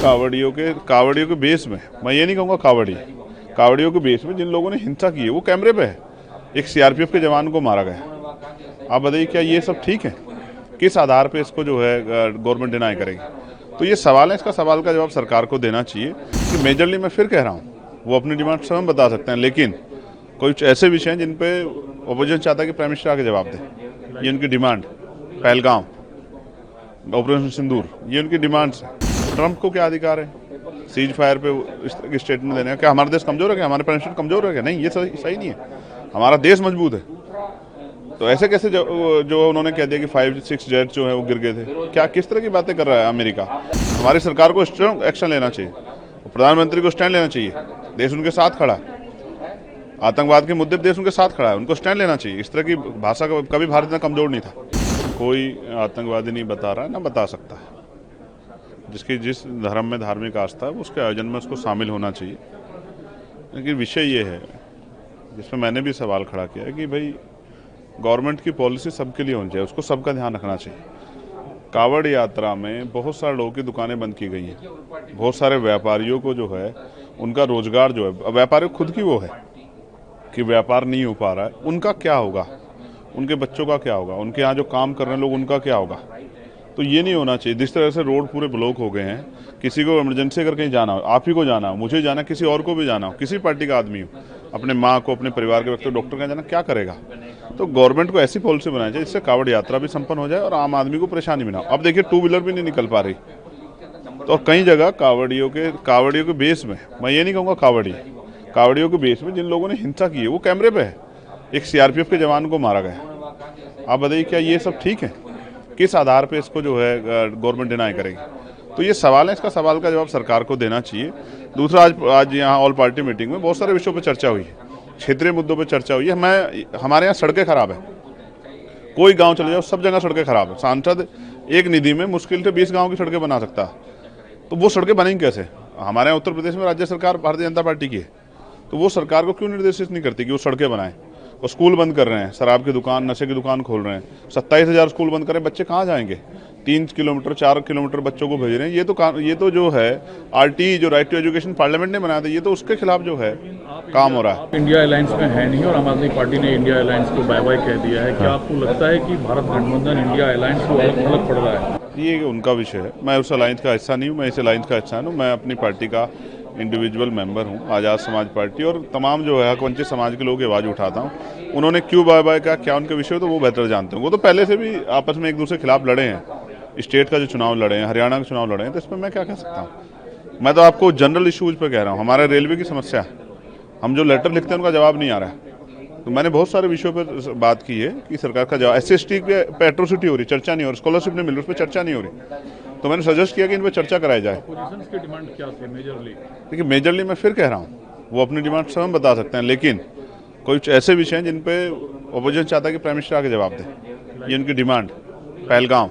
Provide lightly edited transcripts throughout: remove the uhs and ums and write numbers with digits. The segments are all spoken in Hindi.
कावड़ियों के बेस में, मैं ये नहीं कहूँगा कावड़ियों के बेस में जिन लोगों ने हिंसा की है वो कैमरे पे है। एक सीआरपीएफ के जवान को मारा गया। आप बताइए क्या ये सब ठीक है? किस आधार पे इसको जो है गवर्नमेंट डिनाई करेगी? तो ये सवाल है, इसका सवाल का जवाब सरकार को देना चाहिए कि मेजरली मैं फिर कह रहा हूँ वो अपनी डिमांड स्वयं बता सकते हैं, लेकिन कुछ ऐसे विषय हैं जिन पे अपोजिशन चाहता है कि प्राइम मिनिस्टर आके जवाब दे। ये उनकी डिमांड, पहलगाम, ऑपरेशन सिंदूर, ये उनकी डिमांड्स हैं। ट्रंप को क्या अधिकार है सीज फायर पे इस तरह की स्टेटमेंट देने का? क्या हमारा देश कमजोर है क्या? हमारे प्राइम मिनिस्टर कमजोर है क्या? नहीं, ये सही नहीं है। हमारा देश मजबूत है। तो ऐसे कैसे जो उन्होंने कह दिया कि 5-6 जेट जो है वो गिर गए थे? क्या किस तरह की बातें कर रहा है अमेरिका? हमारी सरकार को स्ट्रांग एक्शन लेना चाहिए, प्रधानमंत्री को स्टैंड लेना चाहिए। देश उनके साथ खड़ा है, आतंकवाद के मुद्दे पर देश उनके साथ खड़ा है, उनको स्टैंड लेना चाहिए। इस तरह की भाषा का कभी भारत इतना कमजोर नहीं था। कोई आतंकवादी नहीं बता रहा है, ना बता सकता है। जिसकी जिस धर्म में धार्मिक आस्था है उसके आयोजन में उसको शामिल होना चाहिए। लेकिन विषय ये है जिसमें मैंने भी सवाल खड़ा किया है कि भाई गवर्नमेंट की पॉलिसी सबके लिए होनी चाहिए, उसको सबका ध्यान रखना चाहिए। कावड़ यात्रा में बहुत सारे लोगों की दुकानें बंद की गई हैं, बहुत सारे व्यापारियों को जो है उनका रोजगार जो है, व्यापारी खुद की वो है कि व्यापार नहीं हो पा रहा है, उनका क्या होगा? उनके बच्चों का क्या होगा? उनके यहाँ जो काम कर रहे हैं लोग, उनका क्या होगा? तो ये नहीं होना चाहिए। जिस तरह से रोड पूरे ब्लॉक हो गए हैं, किसी को इमरजेंसी अगर कहीं जाना हो, आप ही को जाना हो, मुझे जाना, किसी और को भी जाना हो, किसी पार्टी का आदमी हो, अपने माँ को, अपने परिवार के व्यक्ति को डॉक्टर के जाना, क्या करेगा? तो गवर्नमेंट को ऐसी पॉलिसी बनानी चाहिए जिससे कावड़ यात्रा भी संपन्न हो जाए और आम आदमी को परेशानी भी ना हो। अब देखिए 2 व्हीलर भी नहीं निकल पा रही, तो कई जगह कावड़ियों के बेस में, मैं ये नहीं कहूँगा कावड़ियों के बेस में जिन लोगों ने हिंसा की है वो कैमरे पे है। एक सीआरपीएफ के जवान को मारा गया। आप बताइए क्या ये सब ठीक है? किस आधार पे इसको जो है गवर्नमेंट डिनाई करेगी? तो ये सवाल है, इसका सवाल का जवाब सरकार को देना चाहिए। दूसरा, आज यहाँ ऑल पार्टी मीटिंग में बहुत सारे विषयों पर चर्चा हुई है, क्षेत्रीय मुद्दों पर चर्चा हुई है। हमारे यहाँ सड़कें खराब है, कोई गांव चले जाओ सब जगह सड़कें खराब है। सांसद एक निधि में मुश्किल से 20 गाँव की सड़कें बना सकता है, तो वो सड़कें बनेंगी कैसे? हमारे यहाँ उत्तर प्रदेश में राज्य सरकार भारतीय जनता पार्टी की है, तो वो सरकार को क्यों निर्देशित नहीं करती कि वो सड़कें बनाएं? और स्कूल बंद कर रहे हैं, शराब की दुकान, नशे की दुकान खोल रहे हैं, 27,000 स्कूल बंद कर रहे हैं, बच्चे कहाँ जाएंगे? 3 किलोमीटर 4 किलोमीटर बच्चों को भेज रहे हैं। ये तो जो है आरटी, जो राइट टू एजुकेशन पार्लियामेंट ने बनाया था, ये तो उसके खिलाफ जो है काम हो रहा है। इंडिया अलायंस में है नहीं और आम आदमी पार्टी ने इंडिया अलायंस को बाय बाय कह दिया है। क्या आपको लगता है कि भारत गठबंधन इंडिया अलायंस को अलग पड़ रहा है? ये उनका विषय है, मैं उस अलायंस का हिस्सा नहीं हूँ, मैं इस अलायंस का हिस्सा हूँ। मैं अपनी पार्टी का इंडिविजुअल मेंबर हूँ, आज़ाद समाज पार्टी, और तमाम जो है हकवंचित समाज के लोगों की आवाज़ उठाता हूँ। उन्होंने क्यों बाय बाय का, क्या उनके विषय, तो वो बेहतर जानते हैं। वो तो पहले से भी आपस में एक दूसरे के खिलाफ लड़े हैं, स्टेट का जो चुनाव लड़े हैं, हरियाणा का चुनाव लड़े हैं, तो इस पर मैं क्या कह सकता हूँ? मैं तो आपको जनरल इशूज़ पर कह रहा हूँ। हमारे रेलवे की समस्या, हम जो लेटर लिखते हैं उनका जवाब नहीं आ रहा है। तो मैंने बहुत सारे विषयों पर बात की है कि सरकार का जवाब, SC/ST पे एट्रोसिटी हो रही, चर्चा नहीं हो रही, स्कॉलरशिप नहीं मिल रही, उस पर चर्चा नहीं हो रही। तो मैंने सजेस्ट किया कि इन पर चर्चा कराई जाए। अपोजिशन की डिमांड क्या थी मेजरली? देखिए मेजरली मैं फिर कह रहा हूँ वो अपनी डिमांड स्वयं बता सकते हैं, लेकिन कुछ ऐसे विषय हैं जिन पे अपोजिशन चाहता है कि प्राइम मिनिस्टर आके जवाब दे। ये उनकी डिमांड, पहलगाम,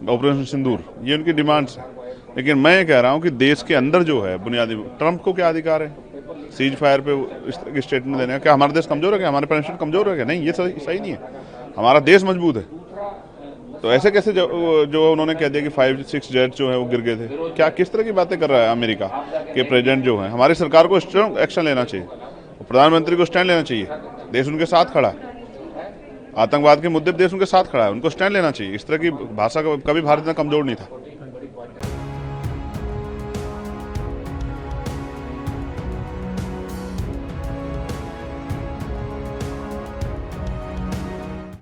ऑपरेशन सिंदूर, ये उनकी डिमांड्स हैं। लेकिन मैं ये कह रहा हूँ कि देश के अंदर जो है बुनियादी, ट्रंप को क्या अधिकार है सीज फायर पे इस तरह की स्टेटमेंट देने का? क्या हमारा देश कमजोर है क्या? हमारे प्राइम मिनिस्टर कमजोर है क्या? नहीं, ये सही नहीं है। हमारा देश मजबूत है। तो ऐसे कैसे जो उन्होंने कह दिया कि 5-6 जेट जो है वो गिर गए थे? क्या किस तरह की बातें कर रहा है अमेरिका के प्रेसिडेंट जो है? हमारी सरकार को स्ट्रांग एक्शन लेना चाहिए, प्रधानमंत्री को स्टैंड लेना चाहिए। देश उनके साथ खड़ा है, आतंकवाद के मुद्दे पर देश उनके साथ खड़ा है, उनको स्टैंड लेना चाहिए। इस तरह की भाषा का कभी भारत इतना कमजोर नहीं था।